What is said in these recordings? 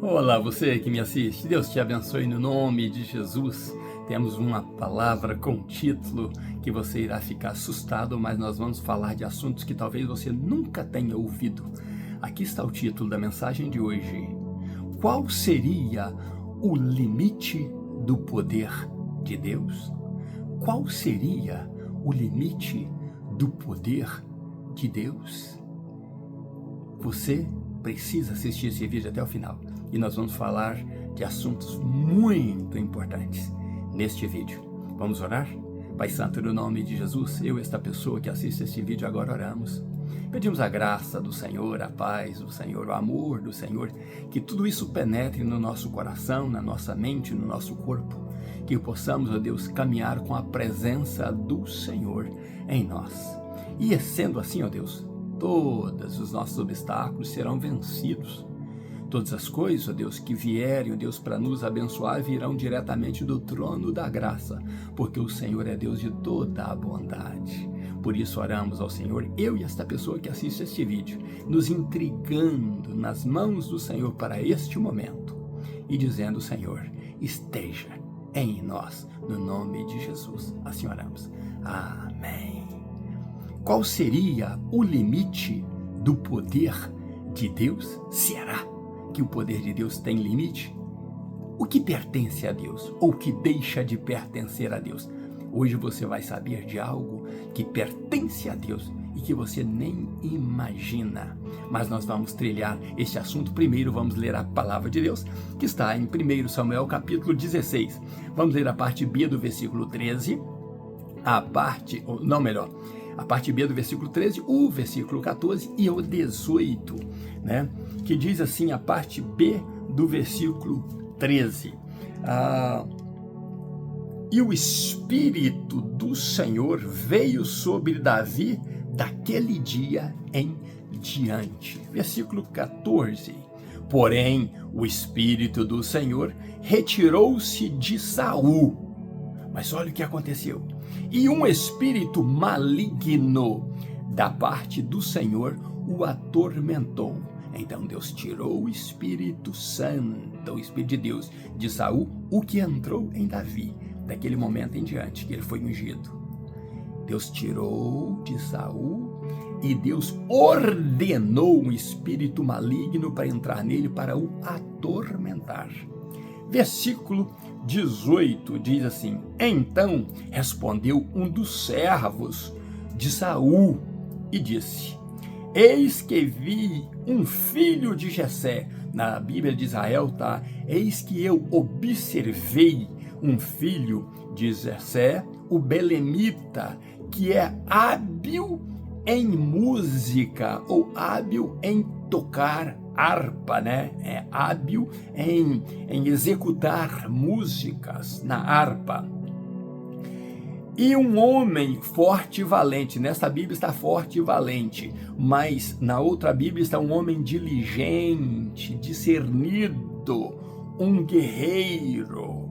Olá, você que me assiste, Deus te abençoe no nome de Jesus. Temos uma palavra com título que você irá ficar assustado, mas nós vamos falar de assuntos que talvez você nunca tenha ouvido. Aqui está o título da mensagem de hoje. Qual seria o limite do poder de Deus? Qual seria o limite do poder de Deus? Você precisa assistir esse vídeo até o final. E nós vamos falar de assuntos muito importantes neste vídeo. Vamos orar? Pai Santo, no nome de Jesus, eu, esta pessoa que assiste este vídeo, agora oramos. Pedimos a graça do Senhor, a paz do Senhor, o amor do Senhor, que tudo isso penetre no nosso coração, na nossa mente, no nosso corpo, que possamos, ó Deus, caminhar com a presença do Senhor em nós. E sendo assim, ó Deus, todos os nossos obstáculos serão vencidos. Todas as coisas, ó Deus, que vierem, ó Deus, para nos abençoar, virão diretamente do trono da graça, porque o Senhor é Deus de toda a bondade. Por isso oramos ao Senhor, eu e esta pessoa que assiste este vídeo, nos entregando nas mãos do Senhor para este momento e dizendo, Senhor, esteja em nós, no nome de Jesus. Assim oramos. Amém. Qual seria o limite do poder de Deus? Será que o poder de Deus tem limite? O que pertence a Deus ou que deixa de pertencer a Deus? Hoje você vai saber de algo que pertence a Deus e que você nem imagina. Mas nós vamos trilhar este assunto. Primeiro vamos ler a palavra de Deus, que está em 1 Samuel capítulo 16. Vamos ler a parte B do versículo 13, a parte B do versículo 13, o versículo 14 e o 18, né? Que diz assim, a parte B do versículo 13. E o Espírito do Senhor veio sobre Davi daquele dia em diante. Versículo 14. Porém, o Espírito do Senhor retirou-se de Saul. Mas olha o que aconteceu. E um espírito maligno da parte do Senhor o atormentou. Então Deus tirou o Espírito Santo, o Espírito de Deus, de Saul, o que entrou em Davi, daquele momento em diante que ele foi ungido. Deus tirou de Saul e Deus ordenou um espírito maligno para entrar nele para o atormentar. Versículo 18 diz assim, então respondeu um dos servos de Saul e disse, eis que vi um filho de Jessé, na Bíblia de Israel tá, eis que eu observei um filho de Jessé, o belemita, que é hábil em música, ou hábil em tocar harpa, né? É hábil em executar músicas na harpa. E um homem forte e valente, nessa Bíblia está forte e valente, mas na outra Bíblia está um homem diligente, discernido, um guerreiro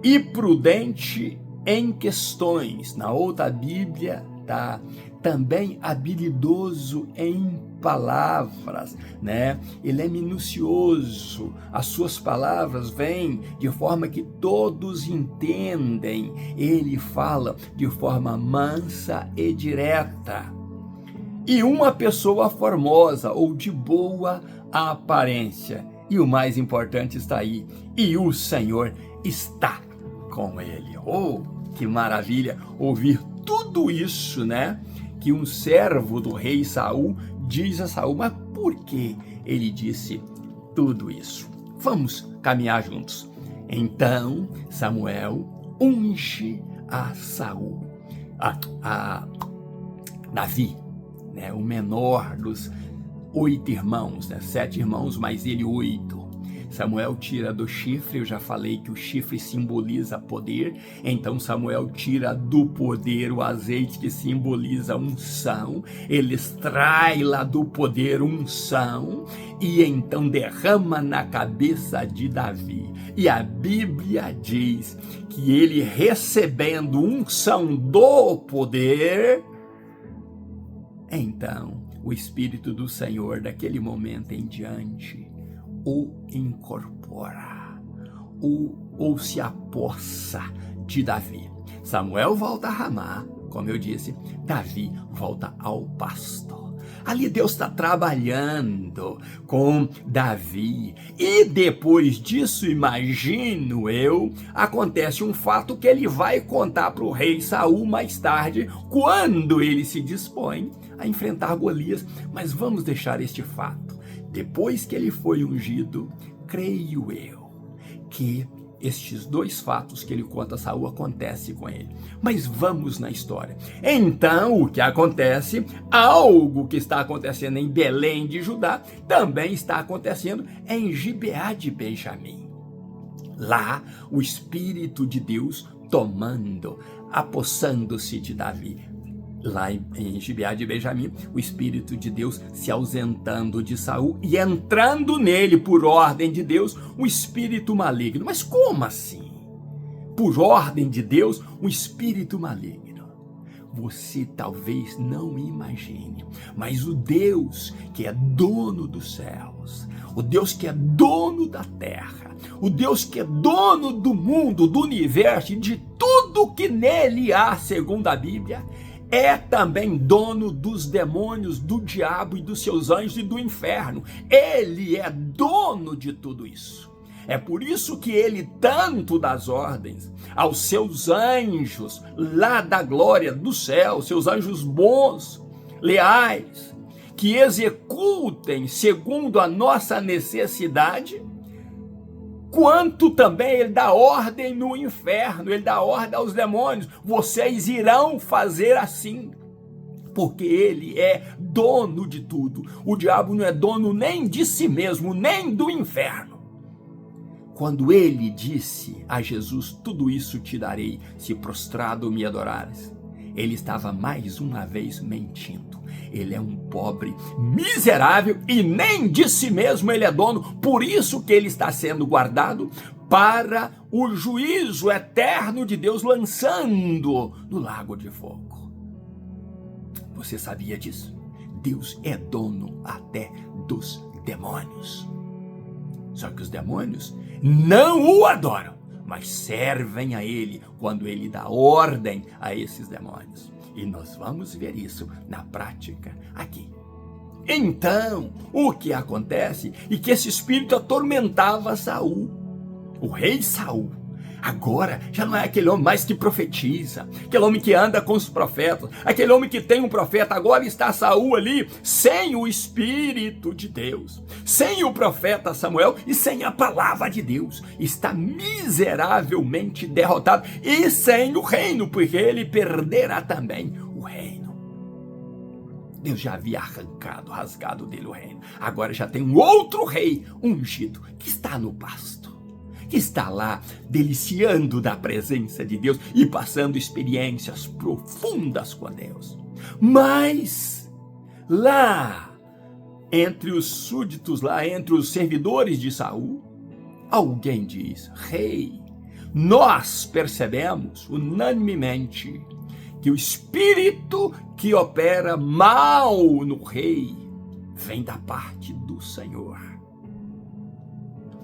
e prudente em questões. Na outra Bíblia está também habilidoso em palavras, né? Ele é minucioso, as suas palavras vêm de forma que todos entendem, ele fala de forma mansa e direta. E uma pessoa formosa ou de boa aparência, e o mais importante está aí, e o Senhor está com ele. Oh, que maravilha ouvir tudo isso, né? Que um servo do rei Saul diz a Saul, mas por que ele disse tudo isso? Vamos caminhar juntos. Então Samuel unge a Saul, a Davi, né? O menor dos 8 irmãos, né? 7 irmãos, mais ele 8. Samuel tira do chifre, eu já falei que o chifre simboliza poder, então Samuel tira do poder o azeite que simboliza unção, ele extrai lá do poder unção e então derrama na cabeça de Davi. E a Bíblia diz que ele recebendo unção do poder, então o Espírito do Senhor daquele momento em diante o incorpora, ou se apossa de Davi. Samuel volta a Ramá, como eu disse, Davi volta ao pasto. Ali Deus está trabalhando com Davi. E depois disso, imagino eu, acontece um fato que ele vai contar para o rei Saul mais tarde, quando ele se dispõe a enfrentar Golias. Mas vamos deixar este fato. Depois que ele foi ungido, creio eu que estes dois fatos que ele conta a Saul acontecem com ele. Mas vamos na história. Então, o que acontece? Algo que está acontecendo em Belém de Judá também está acontecendo em Gibeá de Benjamim. Lá, o Espírito de Deus apossando-se de Davi. Lá em Gibeá de Benjamim, o Espírito de Deus se ausentando de Saul e entrando nele, por ordem de Deus, um espírito maligno. Mas como assim? Por ordem de Deus, um espírito maligno. Você talvez não imagine, mas o Deus que é dono dos céus, o Deus que é dono da terra, o Deus que é dono do mundo, do universo e de tudo que nele há, segundo a Bíblia, é também dono dos demônios, do diabo e dos seus anjos e do inferno. Ele é dono de tudo isso. É por isso que ele tanto dá as ordens aos seus anjos lá da glória do céu, seus anjos bons, leais, que executem segundo a nossa necessidade, quanto também ele dá ordem no inferno, ele dá ordem aos demônios, vocês irão fazer assim, porque ele é dono de tudo. O diabo não é dono nem de si mesmo, nem do inferno. Quando ele disse a Jesus, tudo isso te darei, se prostrado me adorares, ele estava mais uma vez mentindo. Ele é um pobre miserável e nem de si mesmo ele é dono. Por isso que ele está sendo guardado para o juízo eterno de Deus, lançando no lago de fogo. Você sabia disso? Deus é dono até dos demônios. Só que os demônios não o adoram, mas servem a ele quando ele dá ordem a esses demônios. E nós vamos ver isso na prática aqui. Então, o que acontece é que esse espírito atormentava Saul, o rei Saul. Agora já não é aquele homem mais que profetiza, aquele homem que anda com os profetas, aquele homem que tem um profeta. Agora está Saul ali sem o Espírito de Deus, sem o profeta Samuel e sem a palavra de Deus. Está miseravelmente derrotado e sem o reino, porque ele perderá também o reino. Deus já havia rasgado dele o reino. Agora já tem um outro rei ungido que está no pasto, que está lá deliciando da presença de Deus e passando experiências profundas com Deus. Mas lá, entre os súditos, lá entre os servidores de Saul, alguém diz: rei, nós percebemos unanimemente que o espírito que opera mal no rei vem da parte do Senhor.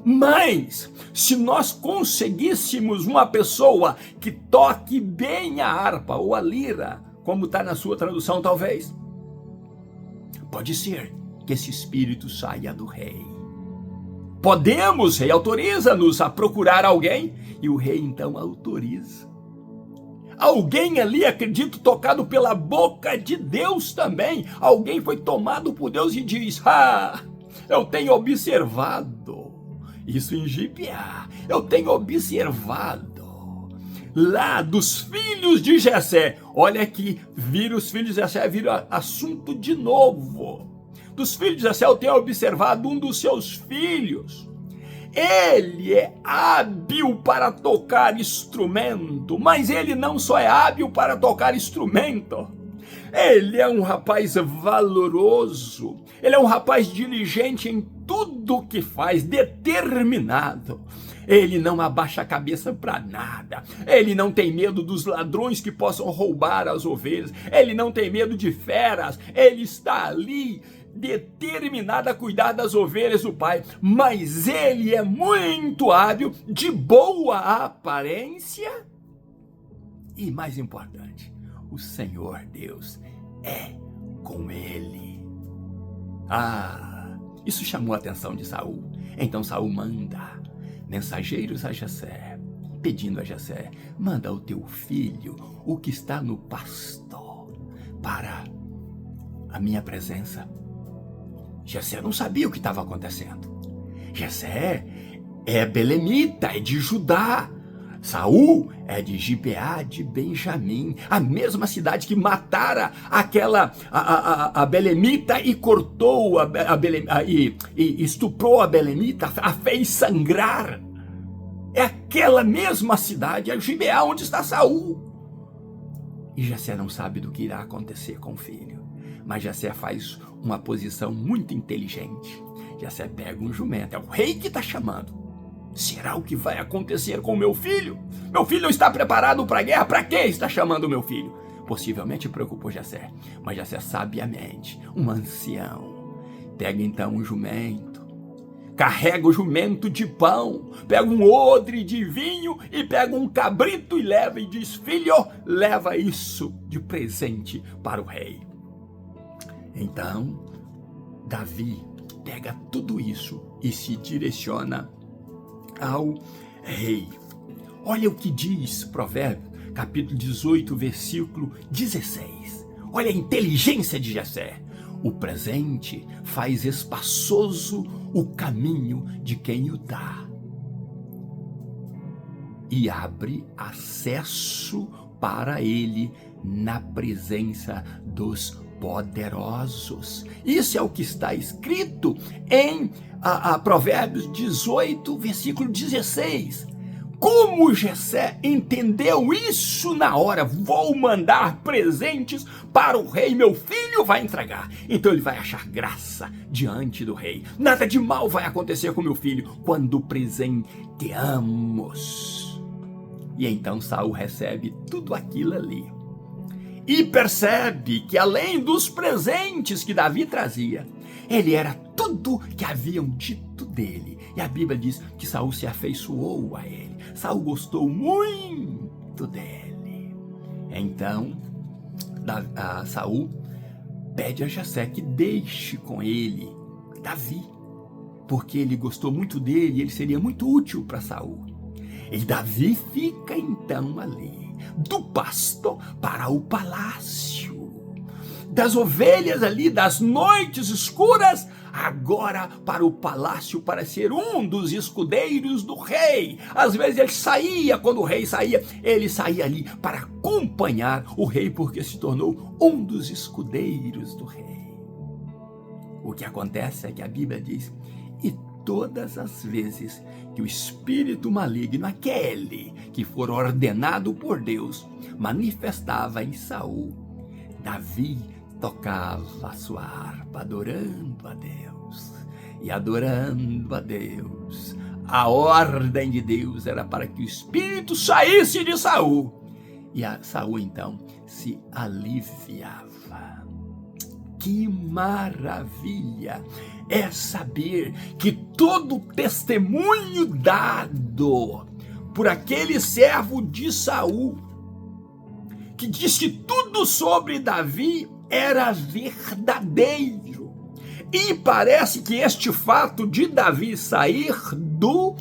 Mas, se nós conseguíssemos uma pessoa que toque bem a harpa ou a lira, como está na sua tradução talvez, pode ser que esse espírito saia do rei. Podemos, rei, autoriza-nos a procurar alguém, e o rei então autoriza. Alguém ali, acredito, tocado pela boca de Deus também. Alguém foi tomado por Deus e diz: eu tenho observado isso em Gibeá, eu tenho observado lá dos filhos de Jessé. Olha aqui, os filhos de Jessé viram assunto de novo. Dos filhos de Jessé eu tenho observado um dos seus filhos. Ele é hábil para tocar instrumento, mas ele não só é hábil para tocar instrumento, ele é um rapaz valoroso, ele é um rapaz diligente em tudo que faz, determinado. Ele não abaixa a cabeça para nada. Ele não tem medo dos ladrões que possam roubar as ovelhas. Ele não tem medo de feras. Ele está ali determinado a cuidar das ovelhas do pai, mas ele é muito hábil, de boa aparência e, mais importante, o Senhor Deus é com ele. Isso chamou a atenção de Saul. Então Saul manda mensageiros a Jessé, pedindo a Jessé: manda o teu filho, o que está no pasto, para a minha presença. Jessé não sabia o que estava acontecendo. Jessé é belemita, é de Judá. Saul é de Gibeá de Benjamim, a mesma cidade que matara a belemita e cortou e estuprou a belemita, a fez sangrar. É aquela mesma cidade, é Gibeá, onde está Saul. E Jessé não sabe do que irá acontecer com o filho, mas Jessé faz uma posição muito inteligente. Jessé pega um jumento, é o rei que está chamando. Será o que vai acontecer com meu filho? Meu filho não está preparado para a guerra? Para que está chamando o meu filho? Possivelmente preocupou Jessé, mas Jessé sabiamente, um ancião, pega então um jumento, carrega o jumento de pão, pega um odre de vinho e pega um cabrito e leva e diz: filho, leva isso de presente para o rei. Então Davi pega tudo isso e se direciona ao rei. Olha o que diz Provérbios, capítulo 18, versículo 16. Olha a inteligência de Jessé. O presente faz espaçoso o caminho de quem o dá e abre acesso para ele na presença dos poderosos. Isso é o que está escrito em Provérbios 18, versículo 16. Como Jessé entendeu isso na hora? Vou mandar presentes para o rei, meu filho vai entregar. Então ele vai achar graça diante do rei. Nada de mal vai acontecer com meu filho quando presenteamos. E então Saul recebe tudo aquilo ali e percebe que, além dos presentes que Davi trazia, ele era tudo que haviam dito dele. E a Bíblia diz que Saul se afeiçoou a ele. Saul gostou muito dele. Então, Saul pede a Jessé que deixe com ele Davi, porque ele gostou muito dele e ele seria muito útil para Saul. E Davi fica então ali, do pasto para o palácio, das ovelhas ali, das noites escuras, agora para o palácio, para ser um dos escudeiros do rei. Às vezes ele saía, quando o rei saía, ele saía ali para acompanhar o rei, porque se tornou um dos escudeiros do rei. O que acontece é que a Bíblia diz: e todas as vezes que o espírito maligno, aquele que for ordenado por Deus, manifestava em Saul, Davi tocava a sua harpa, adorando a Deus. E adorando a Deus, a ordem de Deus era para que o espírito saísse de Saul. E Saul então se aliviava. Que maravilha é saber que todo testemunho dado por aquele servo de Saul, que diz que tudo sobre Davi era verdadeiro. E parece que este fato de Davi sair do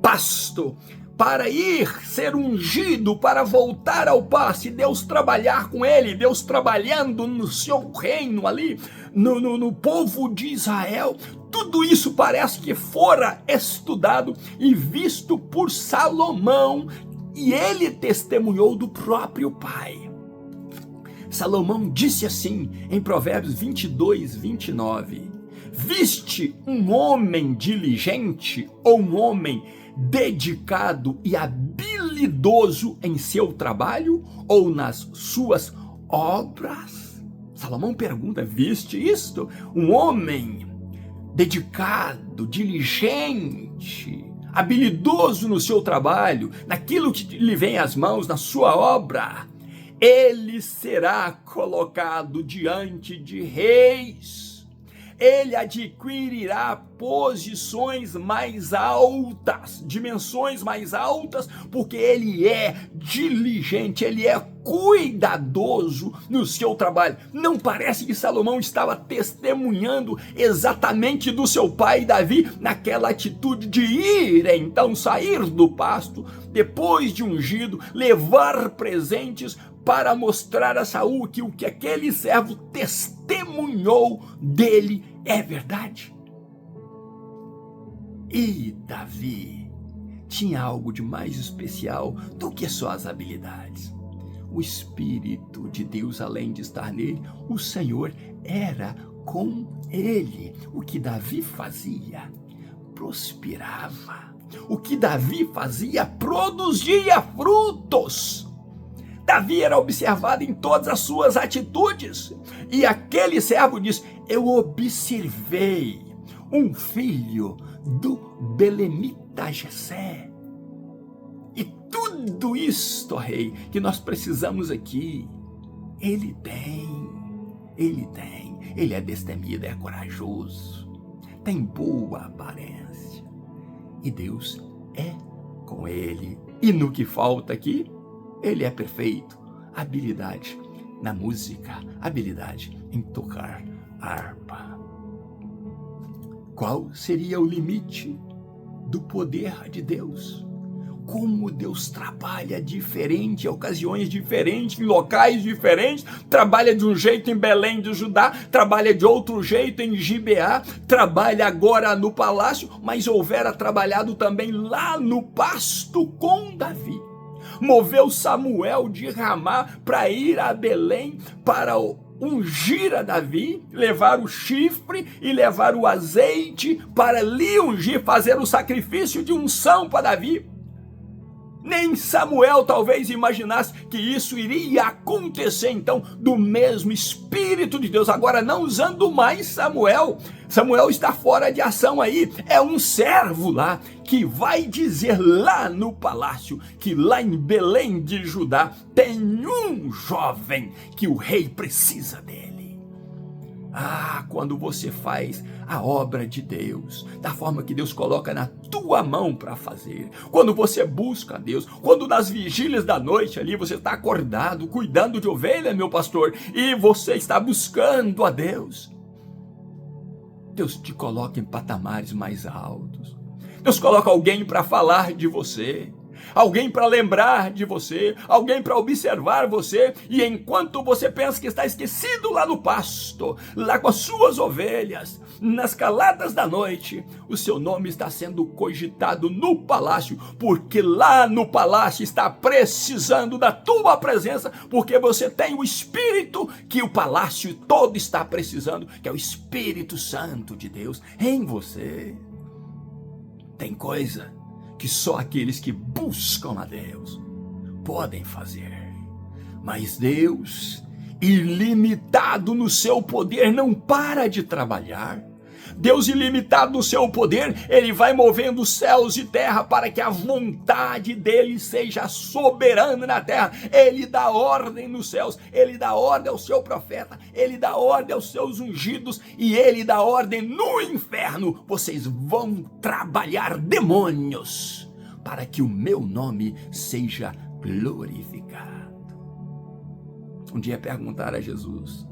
pasto para ir ser ungido, para voltar ao pasto e Deus trabalhar com ele, Deus trabalhando no seu reino ali, no povo de Israel, tudo isso parece que fora estudado e visto por Salomão, e ele testemunhou do próprio pai. Salomão disse assim em Provérbios 22, 29, viste um homem diligente ou um homem dedicado e habilidoso em seu trabalho ou nas suas obras? Salomão pergunta, viste isto? Um homem dedicado, diligente, habilidoso no seu trabalho, naquilo que lhe vem às mãos, na sua obra, ele será colocado diante de reis. ele adquirirá posições mais altas, dimensões mais altas, porque ele é diligente, ele é cuidadoso no seu trabalho. Não parece que Salomão estava testemunhando exatamente do seu pai Davi naquela atitude de ir, então sair do pasto, depois de ungido, levar presentes para mostrar a Saul que o que aquele servo testemunhou dele é verdade. E Davi tinha algo de mais especial do que só as habilidades. O Espírito de Deus, além de estar nele, o Senhor era com ele. O que Davi fazia prosperava. O que Davi fazia produzia frutos. Davi era observado em todas as suas atitudes. E aquele servo diz: eu observei um filho do belemita Jessé. E tudo isto, rei, que nós precisamos aqui, ele tem. Ele é destemido, é corajoso, tem boa aparência. E Deus é com ele. E no que falta aqui, ele é perfeito. Habilidade na música, habilidade em tocar harpa. Qual seria o limite do poder de Deus? Como Deus trabalha diferente, em ocasiões diferentes, em locais diferentes, trabalha de um jeito em Belém de Judá, trabalha de outro jeito em Gibeá, trabalha agora no palácio, mas houvera trabalhado também lá no pasto com Davi. Moveu Samuel de Ramá para ir a Belém para ungir a Davi, levar o chifre e levar o azeite para lhe ungir, fazer o sacrifício de unção para Davi. Nem Samuel talvez imaginasse que isso iria acontecer, então, do mesmo Espírito de Deus, agora não usando mais Samuel. Samuel está fora de ação aí, é um servo lá, que vai dizer lá no palácio, que lá em Belém de Judá, tem um jovem que o rei precisa dele. Quando você faz a obra de Deus, da forma que Deus coloca na tua mão para fazer, quando você busca a Deus, quando nas vigílias da noite ali você está acordado, cuidando de ovelha, meu pastor, e você está buscando a Deus, Deus te coloca em patamares mais altos. Deus coloca alguém para falar de você, alguém para lembrar de você, alguém para observar você, e enquanto você pensa que está esquecido lá no pasto, lá com as suas ovelhas, nas caladas da noite, o seu nome está sendo cogitado no palácio, porque lá no palácio está precisando da tua presença, porque você tem o Espírito que o palácio todo está precisando, que é o Espírito Santo de Deus em você. Tem coisa que só aqueles que buscam a Deus podem fazer. Mas Deus, ilimitado no seu poder, não para de trabalhar. Deus, ilimitado no seu poder, ele vai movendo céus e terra para que a vontade dele seja soberana na terra. Ele dá ordem nos céus, ele dá ordem ao seu profeta, ele dá ordem aos seus ungidos e ele dá ordem no inferno. Vocês vão trabalhar, demônios, para que o meu nome seja glorificado. Um dia perguntaram a Jesus: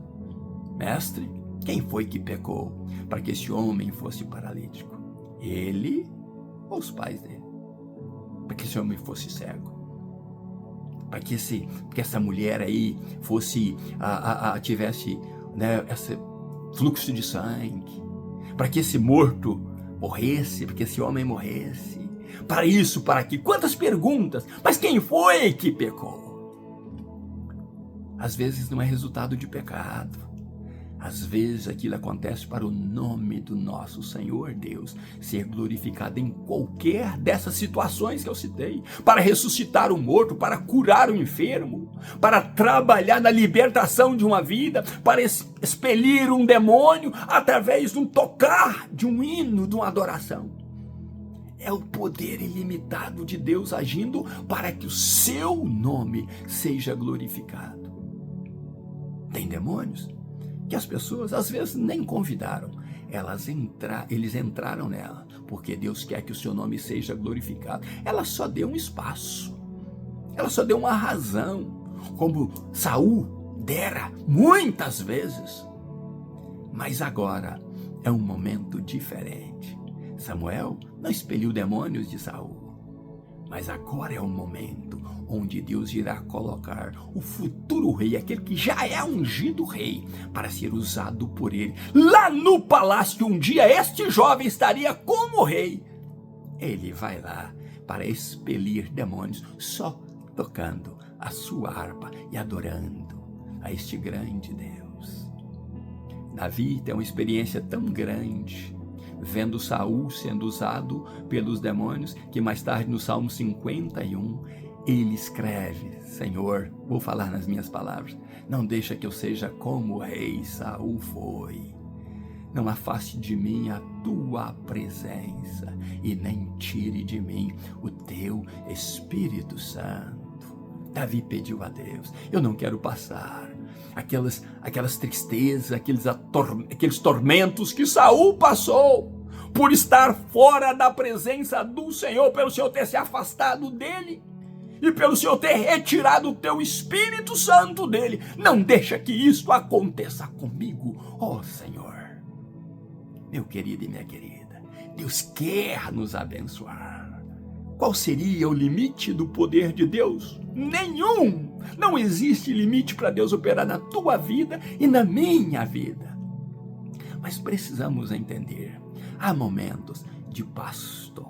mestre, quem foi que pecou para que esse homem fosse paralítico? Ele ou os pais dele? Para que esse homem fosse cego? Para que essa mulher aí fosse, tivesse, né, esse fluxo de sangue? Para que esse morto morresse? Para que esse homem morresse? Para isso, para que? Quantas perguntas? Mas quem foi que pecou? Às vezes não é resultado de pecado. Às vezes aquilo acontece para o nome do nosso Senhor Deus ser glorificado em qualquer dessas situações que eu citei, para ressuscitar o morto, para curar o enfermo, para trabalhar na libertação de uma vida, para expelir um demônio através de um tocar, de um hino, de uma adoração. É o poder ilimitado de Deus agindo para que o seu nome seja glorificado. Tem demônios que as pessoas às vezes nem convidaram. eles entraram nela, porque Deus quer que o seu nome seja glorificado. Ela só deu um espaço, ela só deu uma razão, como Saul dera muitas vezes. Mas agora é um momento diferente. Samuel não expeliu demônios de Saul, mas agora é um momento onde Deus irá colocar o futuro rei, aquele que já é ungido rei, para ser usado por ele. Lá no palácio, um dia este jovem estaria como rei. Ele vai lá para expelir demônios, só tocando a sua harpa e adorando a este grande Deus. Davi tem uma experiência tão grande, vendo Saul sendo usado pelos demônios, que mais tarde no Salmo 51, ele escreve: Senhor, vou falar nas minhas palavras, não deixa que eu seja como o rei Saul foi. Não afaste de mim a tua presença e nem tire de mim o teu Espírito Santo. Davi pediu a Deus: eu não quero passar aquelas tristezas, aqueles tormentos que Saul passou por estar fora da presença do Senhor, pelo Senhor ter se afastado dele e pelo Senhor ter retirado o teu Espírito Santo dele. Não deixa que isso aconteça comigo, ó Senhor. Meu querido e minha querida, Deus quer nos abençoar. Qual seria o limite do poder de Deus? Nenhum! Não existe limite para Deus operar na tua vida e na minha vida. Mas precisamos entender, há momentos de pasto,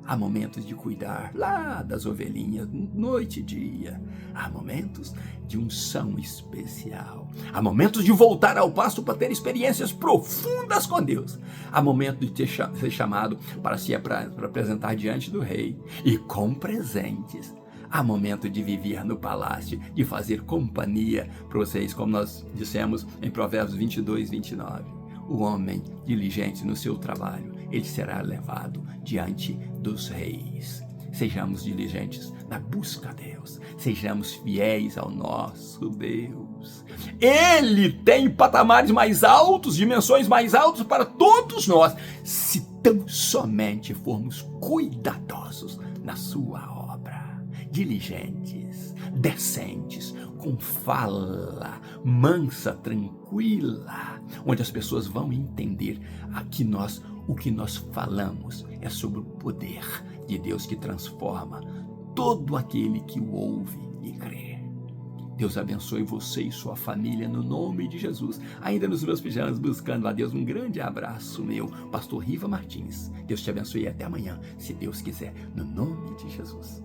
há momentos de cuidar lá das ovelhinhas, noite e dia. Há momentos de unção especial. Há momentos de voltar ao pasto para ter experiências profundas com Deus. Há momentos de ser chamado para se apresentar diante do rei e com presentes. Há momento de viver no palácio, de fazer companhia para vocês, como nós dissemos em Provérbios 22, 29. O homem diligente no seu trabalho, ele será levado diante dos reis. Sejamos diligentes na busca a Deus. Sejamos fiéis ao nosso Deus. Ele tem patamares mais altos, dimensões mais altas para todos nós, se tão somente formos cuidadosos na sua obra. Diligentes, decentes, com fala mansa, tranquila, onde as pessoas vão entender o que nós falamos é sobre o poder de Deus que transforma todo aquele que o ouve e crê. Deus abençoe você e sua família no nome de Jesus. Ainda nos meus pijamas, buscando a Deus, um grande abraço meu, Pastor Riva Martins. Deus te abençoe e até amanhã, se Deus quiser, no nome de Jesus.